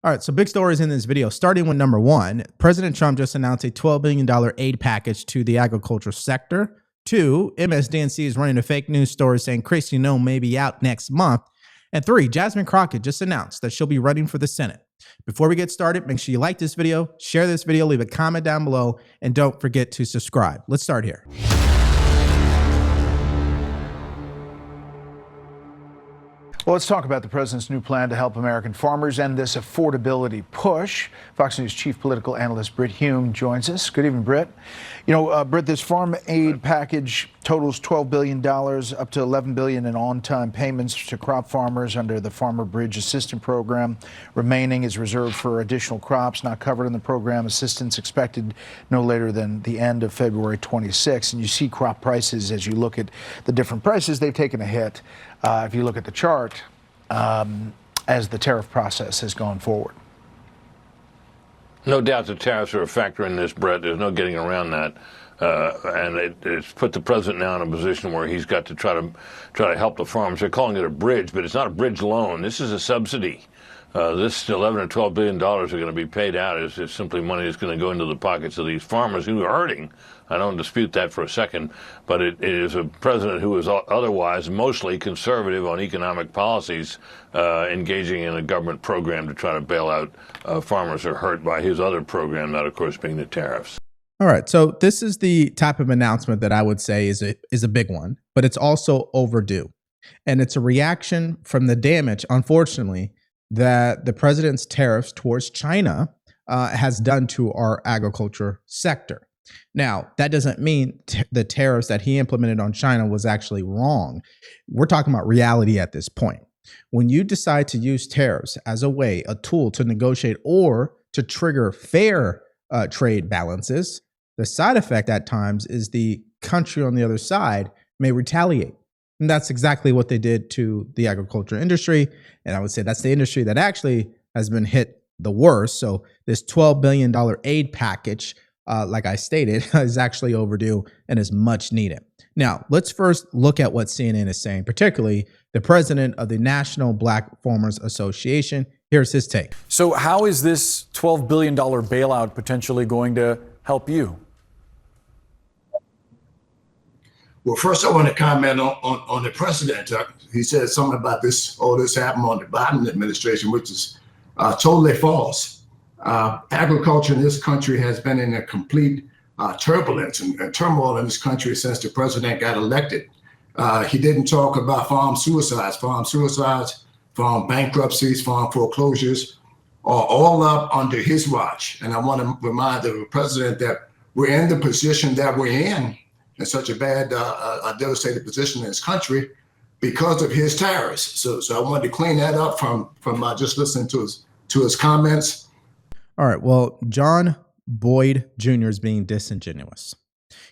All right, so big stories in this video, starting with number one. President Trump just announced a $12 billion aid package to the agricultural sector. Two, MSDNC is running a fake news story saying Kristi Noem may be out next month. And three, Jasmine Crockett just announced that she'll be running for the Senate. Before we get started, make sure you like this video, share this video, leave a comment down below, and don't forget to subscribe. Let's start here. Well, let's talk about the president's new plan to help American farmers end this affordability push. Fox News chief political analyst Brit Hume joins us. Good evening, Brit. You know, Brit, this farm aid package totals $12 billion, up to $11 billion in on-time payments to crop farmers under the Farmer Bridge Assistance Program. Remaining is reserved for additional crops not covered in the program. Assistance expected no later than the end of February 26. And you see crop prices, as you look at the different prices, they've taken a hit. If you look at the chart, as the tariff process has gone forward. No doubt the tariffs are a factor in this, Brett. There's no getting around that. And it's put the president now in a position where he's got to try to help the farmers. They're calling it a bridge, but it's not a bridge loan. This is a subsidy. This 11 or 12 billion dollars are going to be paid out is simply money that's going to go into the pockets of these farmers who are hurting. I don't dispute that for a second, but it is a president who is otherwise mostly conservative on economic policies, engaging in a government program to try to bail out farmers who are hurt by his other program, that of course being the tariffs. All right, so this is the type of announcement that I would say is a big one, but it's also overdue. And it's a reaction from the damage, unfortunately, that the president's tariffs towards China has done to our agriculture sector. Now, that doesn't mean the tariffs that he implemented on China was actually wrong. We're talking about reality at this point. When you decide to use tariffs as a tool to negotiate or to trigger fair trade balances, the side effect at times is the country on the other side may retaliate. And that's exactly what they did to the agriculture industry. And I would say that's the industry that actually has been hit the worst. So this $12 billion aid package, like I stated, is actually overdue and is much needed. Now, let's first look at what CNN is saying, particularly the president of the National Black Farmers Association. Here's his take. So how is this $12 billion bailout potentially going to help you? Well, first I want to comment on the president. He said something about all this happened on the Biden administration, which is totally false. Agriculture in this country has been in a complete turbulence and turmoil in this country since the president got elected. He didn't talk about farm suicides, farm bankruptcies, farm foreclosures, are all up under his watch. And I want to remind the president that we're in the position that we're in such a bad, devastated position in this country because of his tariffs. So I wanted to clean that up from just listening to his comments. All right. Well, John Boyd Jr. is being disingenuous.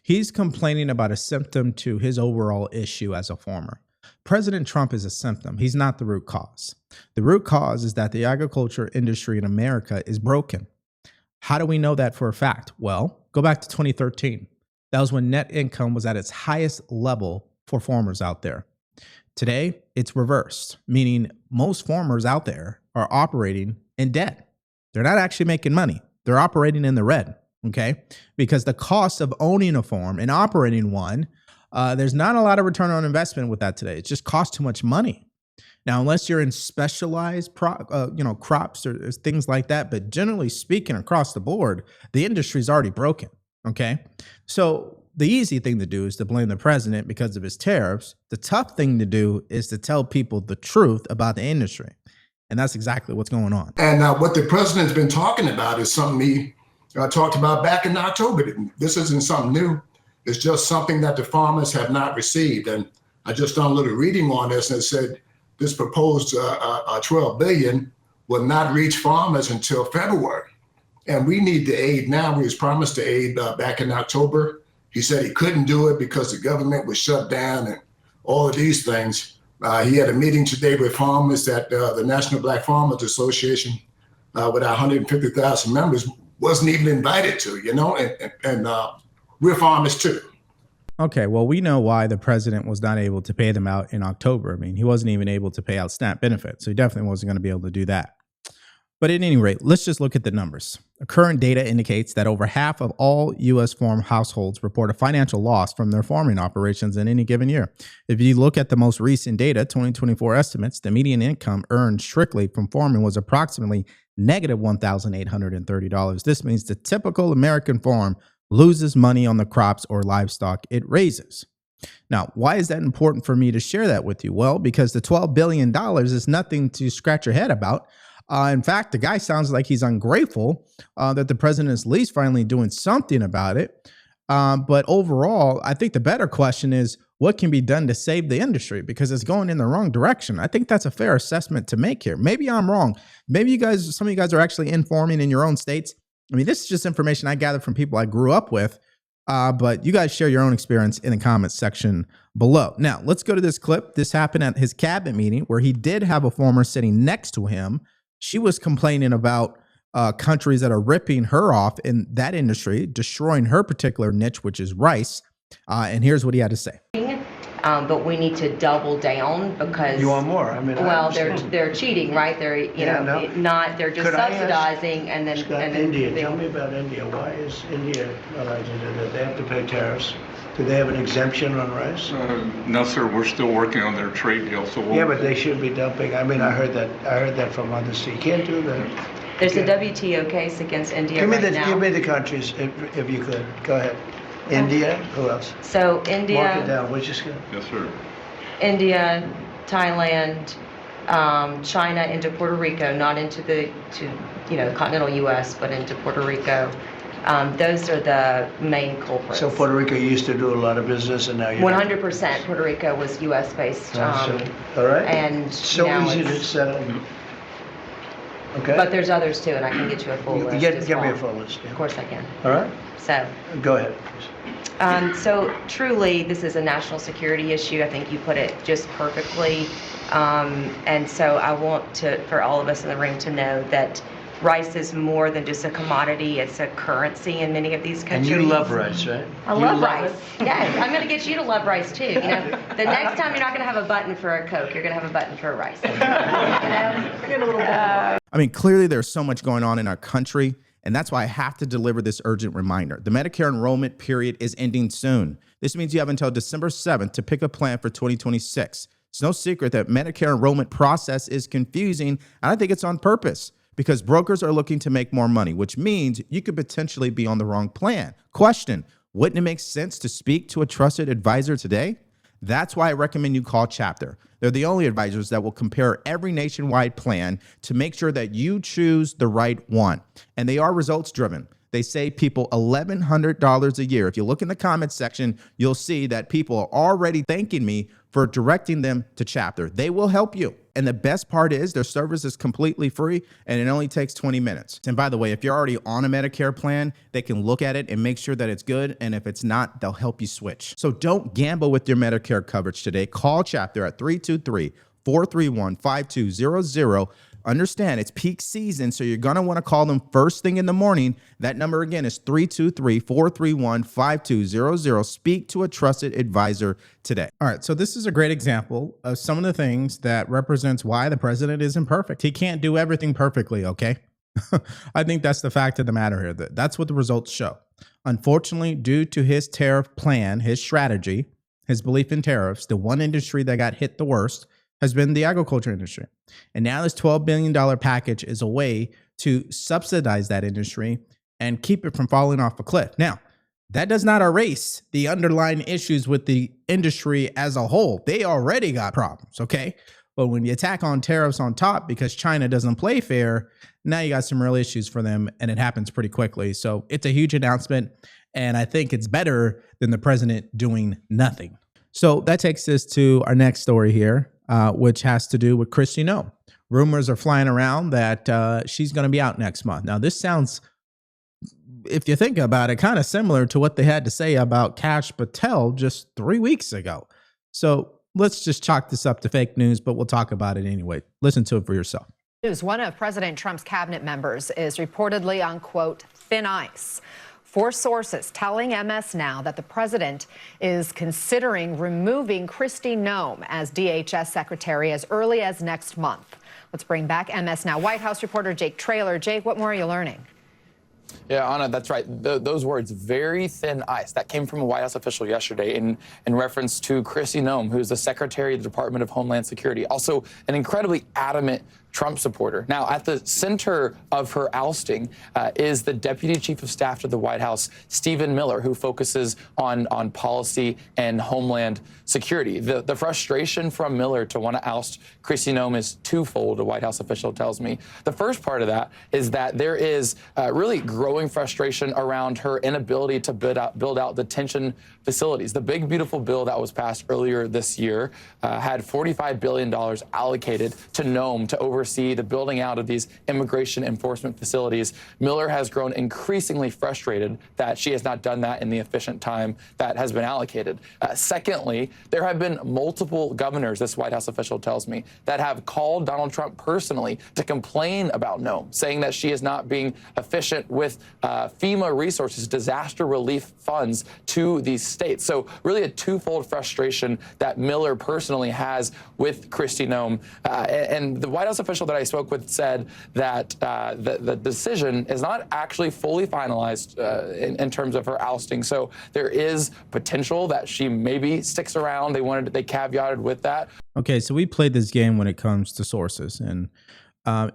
He's complaining about a symptom to his overall issue as a farmer. President Trump is a symptom. He's not the root cause. The root cause is that the agriculture industry in America is broken. How do we know that for a fact? Well, go back to 2013. That was when net income was at its highest level for farmers out there. Today, it's reversed, meaning most farmers out there are operating in debt. They're not actually making money. They're operating in the red, okay? Because the cost of owning a farm and operating one, there's not a lot of return on investment with that today. It just costs too much money. Now, unless you're in specialized crops or things like that, but generally speaking, across the board, the industry is already broken. Okay, so the easy thing to do is to blame the president because of his tariffs. The tough thing to do is to tell people the truth about the industry. And that's exactly what's going on. And what the president's been talking about is something he talked about back in October. This isn't something new. It's just something that the farmers have not received. And I just done a little reading on this, and it said this proposed $12 billion will not reach farmers until February. And we need the aid now. We was promised the aid back in October. He said he couldn't do it because the government was shut down and all of these things. He had a meeting today with farmers at the National Black Farmers Association with our 150,000 members, wasn't even invited to, and we're farmers too. Okay, well, we know why the president was not able to pay them out in October. I mean, he wasn't even able to pay out SNAP benefits, so he definitely wasn't going to be able to do that. But at any rate, let's just look at the numbers. Current data indicates that over half of all U.S. farm households report a financial loss from their farming operations in any given year. If you look at the most recent data, 2024 estimates, the median income earned strictly from farming was approximately negative $1,830. This means the typical American farm loses money on the crops or livestock it raises. Now, why is that important for me to share that with you? Well, because the $12 billion is nothing to scratch your head about. In fact, the guy sounds like he's ungrateful that the president is at least finally doing something about it. But overall, I think the better question is what can be done to save the industry, because it's going in the wrong direction. I think that's a fair assessment to make here. Maybe I'm wrong. Maybe some of you guys are actually in farming in your own states. I mean, this is just information I gathered from people I grew up with. But you guys share your own experience in the comments section below. Now, let's go to this clip. This happened at his cabinet meeting where he did have a farmer sitting next to him. She was complaining about countries that are ripping her off in that industry, destroying her particular niche, which is rice. And here's what he had to say. But we need to double down because you want more. I mean, well, they're cheating, right? They're they're just subsidizing and then India. Tell me about India. Why is India allowed to do that? They have to pay tariffs. Do they have an exemption on rice? No, sir. We're still working on their trade deal. So yeah, but they should be dumping. I mean, I heard that from others. You can't do that. There's a WTO case against India now. Give me the countries, if you could. Go ahead. India. Who else? So India. Mark it down. Which is good. Yes, sir. India, Thailand, China into Puerto Rico, not into the continental U.S., but into Puerto Rico. Those are the main culprits. So Puerto Rico used to do a lot of business, and now you're 100%. Puerto Rico was U.S. based. All right. And so easy to settle. Okay. But there's others too, and I can get you a full list. Get me a full list. Yeah. Of course I can. All right. So. Go ahead. So truly, this is a national security issue. I think you put it just perfectly. And so I want for all of us in the room to know that rice is more than just a commodity. It's a currency in many of these countries. And you love rice, right? I love rice. Yes, I'm going to get you to love rice too. The next time you're not going to have a button for a Coke, you're going to have a button for a rice. I mean, clearly there's so much going on in our country, and that's why I have to deliver this urgent reminder. The Medicare enrollment period is ending soon. This means you have until December 7th to pick a plan for 2026. It's no secret that Medicare enrollment process is confusing, and I think it's on purpose because brokers are looking to make more money, which means you could potentially be on the wrong plan. Question, wouldn't it make sense to speak to a trusted advisor today? That's why I recommend you call Chapter. They're the only advisors that will compare every nationwide plan to make sure that you choose the right one. And they are results driven. They save people $1,100 a year. If you look in the comments section, you'll see that people are already thanking me for directing them to Chapter. They will help you. And the best part is their service is completely free and it only takes 20 minutes. And by the way, if you're already on a Medicare plan, they can look at it and make sure that it's good. And if it's not, they'll help you switch. So don't gamble with your Medicare coverage today. Call Chapter at 323-431-5200. Understand it's peak season, so you're going to want to call them first thing in the morning. That number again is 323-431-5200. Speak to a trusted advisor today. All right, so this is a great example of some of the things that represents why the president isn't perfect. He can't do everything perfectly, okay? I think that's the fact of the matter here. That's what the results show. Unfortunately, due to his tariff plan, his strategy, his belief in tariffs, the one industry that got hit the worst has been the agriculture industry. And now this $12 billion package is a way to subsidize that industry and keep it from falling off a cliff. Now, that does not erase the underlying issues with the industry as a whole. They already got problems, okay? But when you attack on tariffs on top because China doesn't play fair, now you got some real issues for them, and it happens pretty quickly. So it's a huge announcement, and I think it's better than the president doing nothing. So that takes us to our next story here. Which has to do with Kristi Noem. Rumors are flying around that she's going to be out next month. Now, this sounds, if you think about it, kind of similar to what they had to say about Kash Patel just 3 weeks ago. So let's just chalk this up to fake news, but we'll talk about it anyway. Listen to it for yourself. One of President Trump's cabinet members is reportedly on, quote, thin ice. 4 sources telling MS Now that the president is considering removing Kristi Noem as DHS secretary as early as next month. Let's bring back MS Now White House reporter Jake Traylor. Jake, what more are you learning? Yeah, Anna, that's right. Those words, very thin ice, that came from a White House official yesterday in reference to Kristi Noem, who's the Secretary of the Department of Homeland Security, also an incredibly adamant Trump supporter. Now, at the center of her ousting is the Deputy Chief of Staff to the White House, Stephen Miller, who focuses on policy and homeland security. The frustration from Miller to want to oust Kristi Noem is twofold, a White House official tells me. The first part of that is that there is really growing frustration around her inability to build out detention facilities. The big, beautiful bill that was passed earlier this year had $45 billion allocated to Noem to oversee the building out of these immigration enforcement facilities. Miller has grown increasingly frustrated that she has not done that in the efficient time that has been allocated. Secondly, there have been multiple governors, this White House official tells me, that have called Donald Trump personally to complain about Noem, saying that she is not being efficient with FEMA resources, disaster relief funds to these states. So really a twofold frustration that Miller personally has with Kristi Noem. And the White House official that I spoke with said that the decision is not actually fully finalized in terms of her ousting. So there is potential that she maybe sticks around. They caveated with that. Okay, so we played this game when it comes to sources. And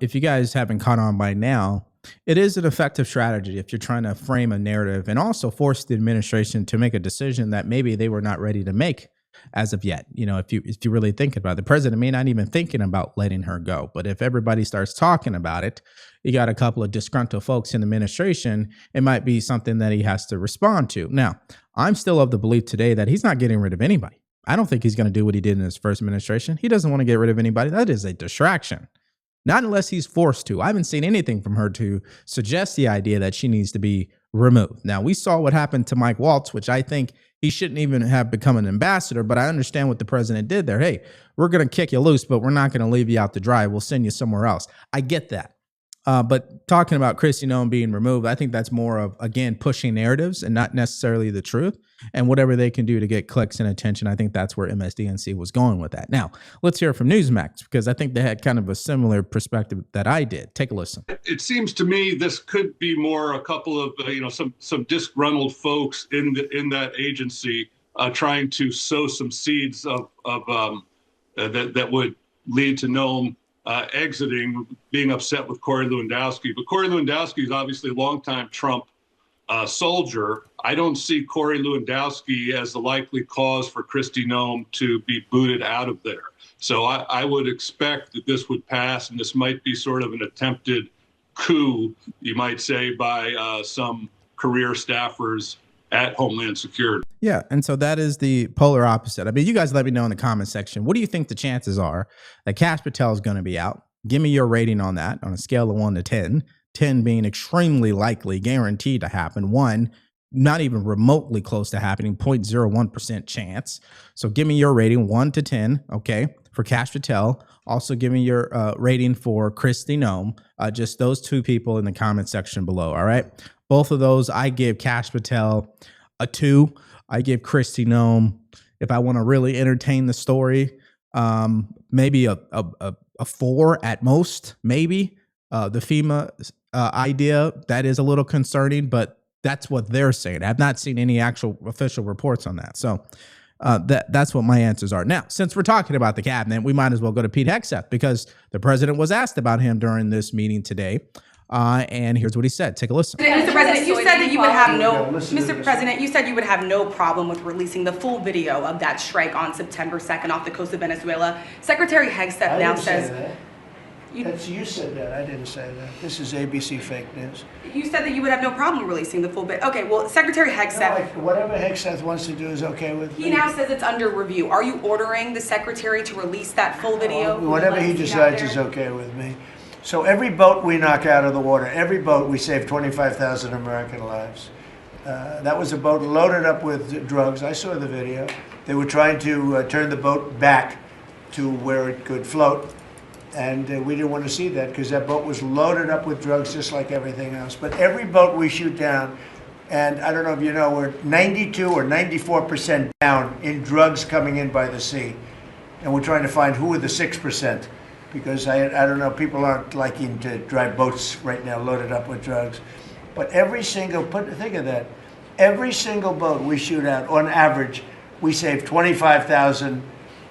if you guys haven't caught on by now, it is an effective strategy if you're trying to frame a narrative and also force the administration to make a decision that maybe they were not ready to make as of yet. You know, if you really think about it, the president may not even thinking about letting her go. But if everybody starts talking about it, you got a couple of disgruntled folks in the administration, it might be something that he has to respond to. Now, I'm still of the belief today that he's not getting rid of anybody. I don't think he's going to do what he did in his first administration. He doesn't want to get rid of anybody. That is a distraction. Not unless he's forced to. I haven't seen anything from her to suggest the idea that she needs to be removed. Now, we saw what happened to Mike Waltz, which I think he shouldn't even have become an ambassador, but I understand what the president did there. Hey, we're going to kick you loose, but we're not going to leave you out to dry. We'll send you somewhere else. I get that. But talking about Kristi Noem being removed, I think that's more of, again, pushing narratives and not necessarily the truth. And whatever they can do to get clicks and attention, I think that's where MSDNC was going with that. Now, let's hear from Newsmax, because I think they had kind of a similar perspective that I did. Take a listen. It seems to me this could be more a couple of, some disgruntled folks in that agency trying to sow some seeds of that would lead to Noem exiting, being upset with Corey Lewandowski. But Corey Lewandowski is obviously a longtime Trump soldier. I don't see Corey Lewandowski as the likely cause for Kristi Noem to be booted out of there. So I would expect that this would pass, and this might be sort of an attempted coup, you might say, by some career staffers at Homeland Security. Yeah, and so that is the polar opposite. I mean, you guys let me know in the comment section, what do you think the chances are that Kash Patel is going to be out? Give me your rating on that on a scale of 1 to 10. 10 being extremely likely, guaranteed to happen. 1, not even remotely close to happening, 0.01% chance. So give me your rating, 1 to 10, okay, for Kash Patel. Also give me your rating for Kristi Noem. Just those two people in the comment section below, all right? Both of those, I give Kash Patel a 2. I give Kristi Noem, if I want to really entertain the story, maybe a 4 at most, maybe. The FEMA idea, that is a little concerning, but that's what they're saying. I've not seen any actual official reports on that. So that's what my answers are. Now, since we're talking about the cabinet, we might as well go to Pete Hegseth, because the president was asked about him during this meeting today. And here's what he said. Take a listen. Mr. President, you said that you would have Mr. President, you said you would have no problem with releasing the full video of that strike on September 2nd off the coast of Venezuela. Secretary Hegseth now says. You said that. I didn't say that. This is ABC fake news. You said that you would have no problem releasing the full bit. Okay, well, Secretary Hegseth. No, whatever Hegseth wants to do is okay with me. He now says it's under review. Are you ordering the secretary to release that full video? Whatever he decides is okay with me. So every boat we knock out of the water, every boat, we save 25,000 American lives. That was a boat loaded up with drugs. I saw the video. They were trying to turn the boat back to where it could float. And we didn't want to see that, because that boat was loaded up with drugs just like everything else. But every boat we shoot down, and I don't know if you know, we're 92 or 94% down in drugs coming in by the sea. And we're trying to find who are the 6%. because I don't know, people aren't liking to drive boats right now loaded up with drugs. But every single, think of that, every single boat we shoot out, on average, we save 25,000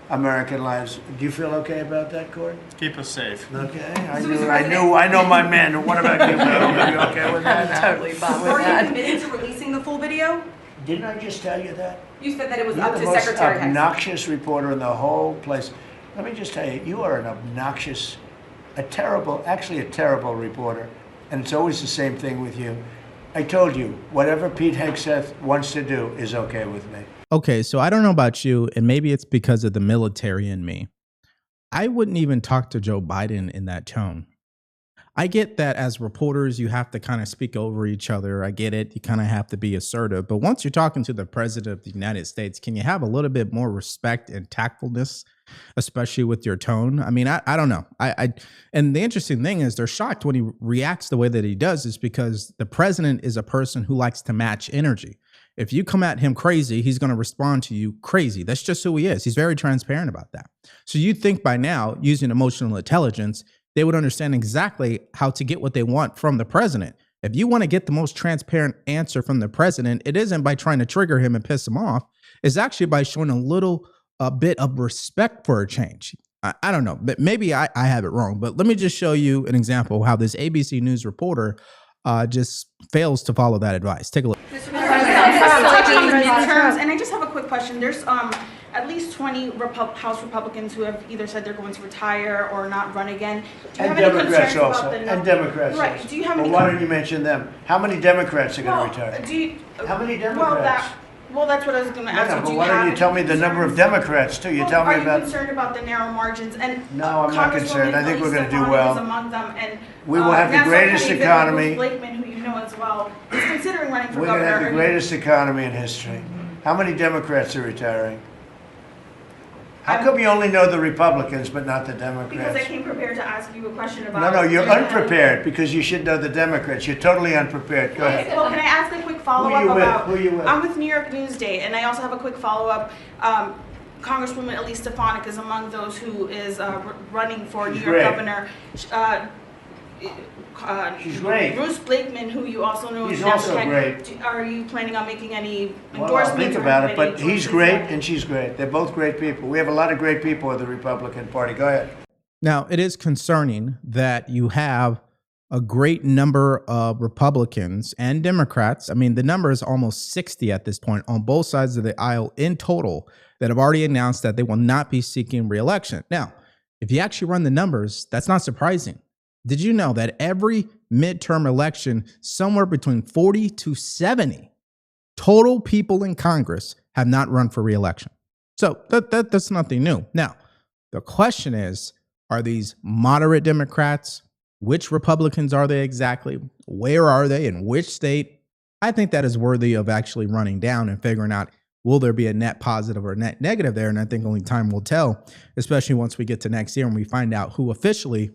American lives. Do you feel okay about that, Court? Keep us safe. Okay. I know my man. What about you, Bill? Are you okay with that? I'm totally fine with Are that. you committed to releasing the full video? Didn't I just tell you that? You said that it was You're up the to most Secretary Hicks. obnoxious reporter in the whole place. Let me just tell you, you are an obnoxious, actually a terrible reporter, and it's always the same thing with you. I told you, whatever Pete Hegseth wants to do is okay with me. Okay, so I don't know about you, and maybe it's because of the military in me. I wouldn't even talk to Joe Biden in that tone. I get that as reporters, you have to kind of speak over each other. I get it. You kind of have to be assertive. But once you're talking to the president of the United States, can you have a little bit more respect and tactfulness, especially with your tone? I mean, I don't know. And the interesting thing is they're shocked when he reacts the way that he does is because the president is a person who likes to match energy. If you come at him crazy, he's going to respond to you crazy. That's just who he is. He's very transparent about that. So you'd think by now, using emotional intelligence, they would understand exactly how to get what they want from the president. If you want to get the most transparent answer from the president, it isn't by trying to trigger him and piss him off. It's actually by showing a bit of respect for a change. I don't know, but maybe I have it wrong. But let me just show you an example of how this ABC News reporter just fails to follow that advice. Take a look. Midterms, and I just have a quick question. There's at least 20 House Republicans who have either said they're going to retire or not run again. Do you have any Democrats concerns also. about the And Democrats Right. also. Do you have Well, any? why don't you mention them? How many Democrats are going to retire? How many Democrats? Well, that's what I was going to ask you. But why don't you tell me the number of Democrats too? You tell me Are about. you concerned about the narrow margins? And No, I'm not concerned. I think we're going to do Congresswoman well. Elise Stefanik is among them, and We will have the Nassau greatest County economy. Bruce Blakeman, who you know as well, is considering running for We're going governor. to have the greatest economy in history. How many Democrats are retiring? How come you only know the Republicans but not the Because I Democrats? came prepared to ask you a question about. No, you're unprepared because you should know the Democrats. You're totally unprepared. Go ahead. Well, can I ask a quick follow-up Who about? you with? I'm with New York Newsday, and I also have a quick follow-up. Congresswoman Elise Stefanik is among those who is running for New York great. governor. She's great. Bruce Blakeman, who you also know He's is also Nassau great. County. Are you planning on making any Well, endorsements? I'll think or about it, having any but he's choices? great and she's great. They're both great people. We have a lot of great people in the Republican Party. Go ahead. Now, it is concerning that you have a great number of Republicans and Democrats. I mean, the number is almost 60 at this point on both sides of the aisle in total that have already announced that they will not be seeking re-election. Now, if you actually run the numbers, that's not surprising. Did you know that every midterm election, somewhere between 40 to 70 total people in Congress have not run for re-election? So that's nothing new. Now, the question is, are these moderate Democrats? Which Republicans are they exactly? Where are they? In which state? I think that is worthy of actually running down and figuring out, will there be a net positive or net negative there? And I think only time will tell, especially once we get to next year and we find out who officially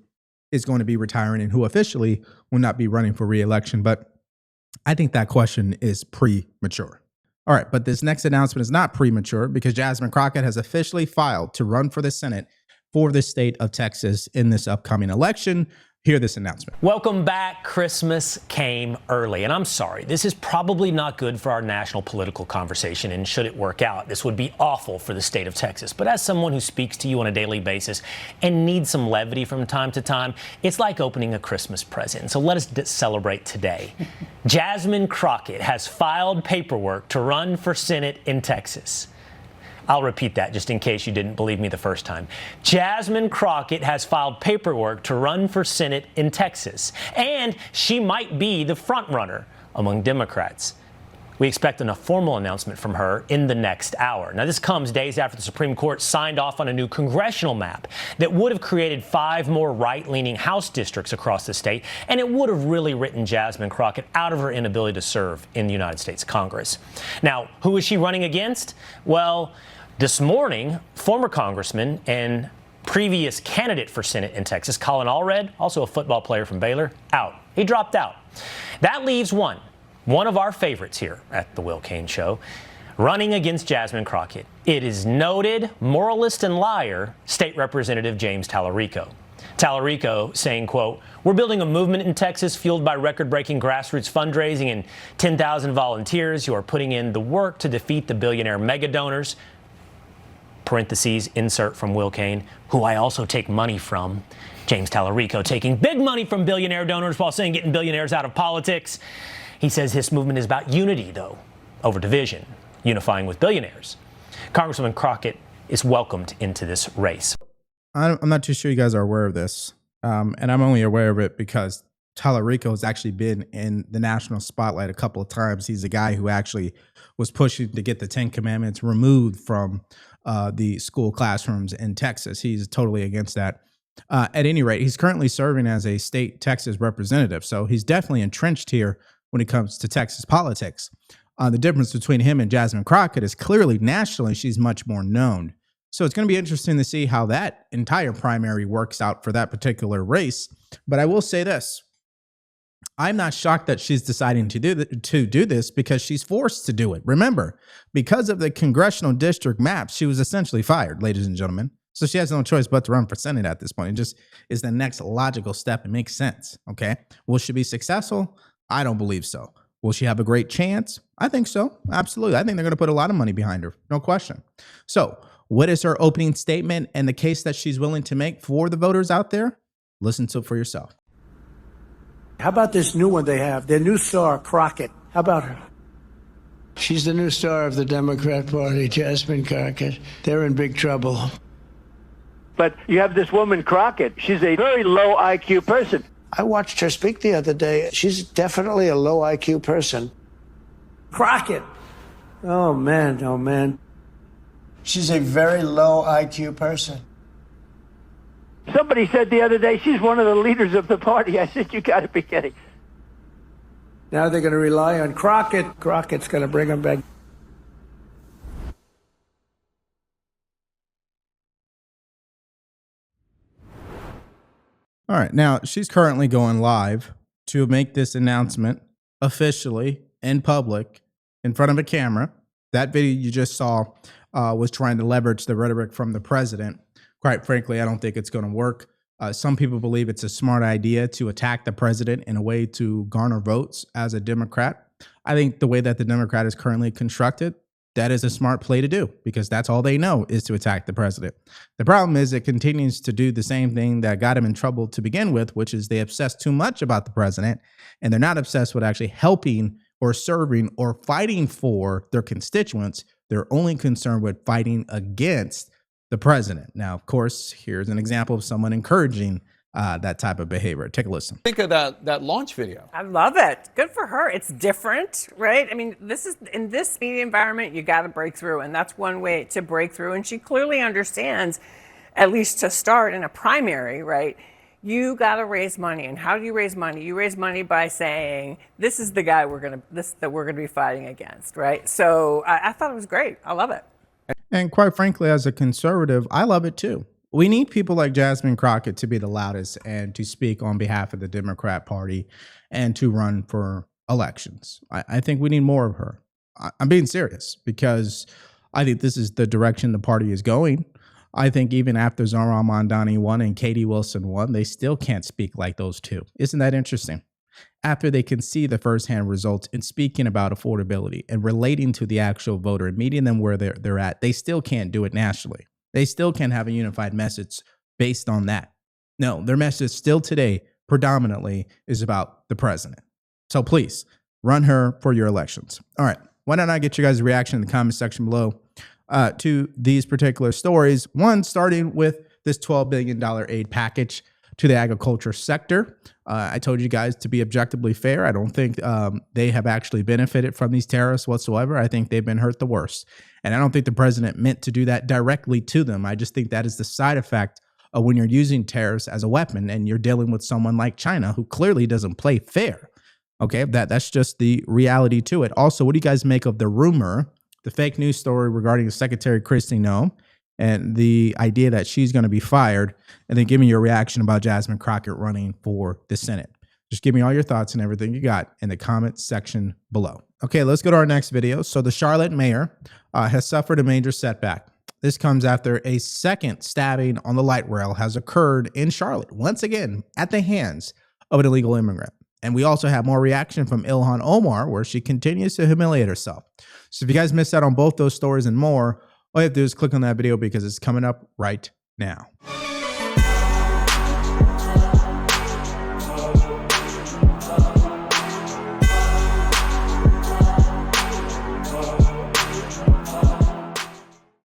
is going to be retiring and who officially will not be running for re-election. But I think that question is premature. All right, but this next announcement is not premature because Jasmine Crockett has officially filed to run for the Senate for the state of Texas in this upcoming election. Hear this announcement. Welcome back. Christmas came early, and I'm sorry, this is probably not good for our national political conversation, and should it work out, this would be awful for the state of Texas. But as someone who speaks to you on a daily basis and needs some levity from time to time, it's like opening a Christmas present. So let us celebrate today. Jasmine Crockett has filed paperwork to run for Senate in Texas. I'll repeat that just in case you didn't believe me the first time. Jasmine Crockett has filed paperwork to run for Senate in Texas, and she might be the front runner among Democrats. We expect a formal announcement from her in the next hour. Now, this comes days after the Supreme Court signed off on a new congressional map that would have created 5 more right-leaning House districts across the state, and it would have really written Jasmine Crockett out of her inability to serve in the United States Congress. Now, who is she running against? Well, this morning, former congressman and previous candidate for Senate in Texas, Colin Allred, also a football player from Baylor, out. He dropped out. That leaves one of our favorites here at the Will Cain Show, running against Jasmine Crockett. It is noted moralist and liar, State Representative James Tallarico. Tallarico saying, quote, "We're building a movement in Texas fueled by record-breaking grassroots fundraising and 10,000 volunteers who are putting in the work to defeat the billionaire mega donors." Parentheses, insert from Will Kane, who I also take money from. James Tallarico taking big money from billionaire donors while saying getting billionaires out of politics. He says this movement is about unity, though, over division, unifying with billionaires. Congresswoman Crockett is welcomed into this race. I'm not too sure you guys are aware of this, and I'm only aware of it because Tallarico has actually been in the national spotlight a couple of times. He's the guy who actually was pushing to get the 10 Commandments removed from the school classrooms in Texas. He's totally against that. At any rate, he's currently serving as a state Texas representative, so he's definitely entrenched here when it comes to Texas politics. The difference between him and Jasmine Crockett is clearly nationally she's much more known. So it's going to be interesting to see how that entire primary works out for that particular race. But I will say this. I'm not shocked that she's deciding to do this because she's forced to do it. Remember, because of the congressional district maps, she was essentially fired, ladies and gentlemen. So she has no choice but to run for Senate at this point. It just is the next logical step. It makes sense. Okay. Will she be successful? I don't believe so. Will she have a great chance? I think so. Absolutely. I think they're going to put a lot of money behind her. No question. So what is her opening statement and the case that she's willing to make for the voters out there? Listen to it for yourself. How about this new one they have? Their new star, Crockett. How about her? She's the new star of the Democrat Party, Jasmine Crockett. They're in big trouble. But you have this woman, Crockett. She's a very low IQ person. I watched her speak the other day. She's definitely a low IQ person. Crockett. Oh, man. Oh, man. She's a very low IQ person. Somebody said the other day she's one of the leaders of the party. I said, you got to be kidding. Now they're going to rely on Crockett. Crockett's going to bring them back. All right. Now, she's currently going live to make this announcement officially in public in front of a camera. That video you just saw was trying to leverage the rhetoric from the president. Quite frankly, I don't think it's going to work. Some people believe it's a smart idea to attack the president in a way to garner votes as a Democrat. I think the way that the Democrat is currently constructed, that is a smart play to do because that's all they know is to attack the president. The problem is it continues to do the same thing that got him in trouble to begin with, which is they obsess too much about the president and they're not obsessed with actually helping or serving or fighting for their constituents. They're only concerned with fighting against the president. Now, of course, here's an example of someone encouraging that type of behavior. Take a listen. Think of that launch video. I love it. Good for her. It's different, right? I mean, this is in this media environment, you got to break through, and that's one way to break through. And she clearly understands, at least to start in a primary, right? You got to raise money. And how do you raise money? You raise money by saying, this is the guy we're going to be fighting against, right? So I thought it was great. I love it. And quite frankly, as a conservative, I love it too. We need people like Jasmine Crockett to be the loudest and to speak on behalf of the Democrat Party and to run for elections. I think we need more of her. I'm being serious because I think this is the direction the party is going. I think even after Zohran Mamdani won and Katie Wilson won, they still can't speak like those two. Isn't that interesting? After they can see the firsthand results in speaking about affordability and relating to the actual voter and meeting them where they're at, they still can't do it nationally. They still can't have a unified message based on that. No, their message still today predominantly is about the president. So please run her for your elections. All right. Why don't I get you guys' reaction in the comment section below to these particular stories? One, starting with this $12 billion aid package to the agriculture sector. I told you guys to be objectively fair. I don't think they have actually benefited from these tariffs whatsoever. I think they've been hurt the worst. And I don't think the president meant to do that directly to them. I just think that is the side effect of when you're using tariffs as a weapon and you're dealing with someone like China who clearly doesn't play fair. Okay, that's just the reality to it. Also, what do you guys make of the rumor, the fake news story regarding Secretary Kristi Noem and the idea that she's going to be fired, and then give me your reaction about Jasmine Crockett running for the Senate? Just give me all your thoughts and everything you got in the comment section below. Okay, let's go to our next video. So the Charlotte mayor has suffered a major setback. This comes after a second stabbing on the light rail has occurred in Charlotte, once again at the hands of an illegal immigrant. And we also have more reaction from Ilhan Omar, where she continues to humiliate herself. So if you guys missed out on both those stories and more, all you have to do is click on that video because it's coming up right now.